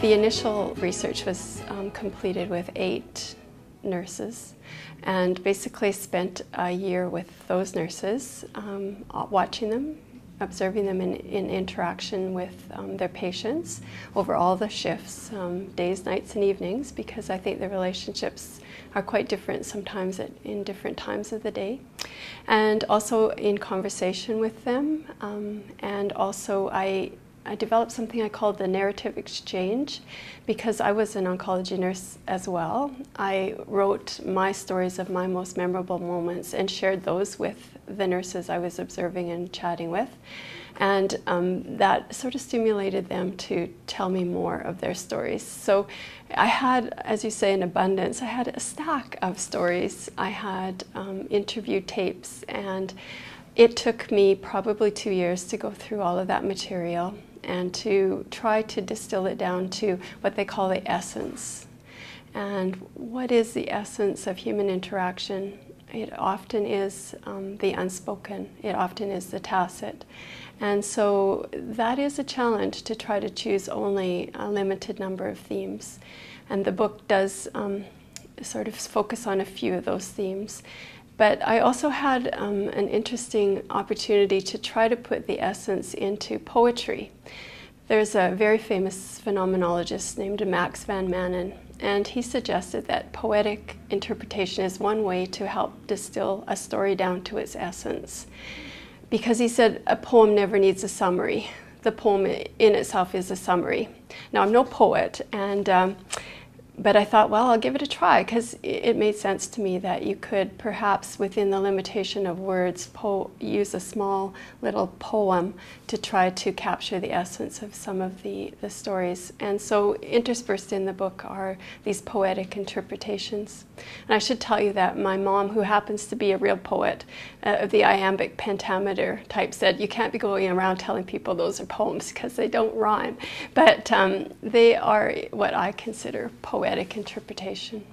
The initial research was completed with 8 nurses, and basically spent a year with those nurses, watching them, observing them in interaction with their patients over all the shifts, days, nights, and evenings, because I think the relationships are quite different sometimes in different times of the day. And also in conversation with them, and also I developed something I called the narrative exchange, because I was an oncology nurse as well. I wrote my stories of my most memorable moments and shared those with the nurses I was observing and chatting with. And that sort of stimulated them to tell me more of their stories. So I had, as you say, an abundance. I had a stack of stories. I had interview tapes, and it took me probably 2 years to go through all of that material and to try to distill it down to what they call the essence. And what is the essence of human interaction? It often is the unspoken. It often is the tacit. And so that is a challenge, to try to choose only a limited number of themes. And the book does sort of focus on a few of those themes. But I also had an interesting opportunity to try to put the essence into poetry. There's a very famous phenomenologist named Max van Manen, and he suggested that poetic interpretation is one way to help distill a story down to its essence. Because he said a poem never needs a summary. The poem in itself is a summary. Now, I'm no poet, but I thought, well, I'll give it a try, because it made sense to me that you could perhaps, within the limitation of words, use a small little poem to try to capture the essence of some of the stories. And so interspersed in the book are these poetic interpretations. And I should tell you that my mom, who happens to be a real poet, of the iambic pentameter type, said you can't be going around telling people those are poems because they don't rhyme. But they are what I consider poetic interpretation.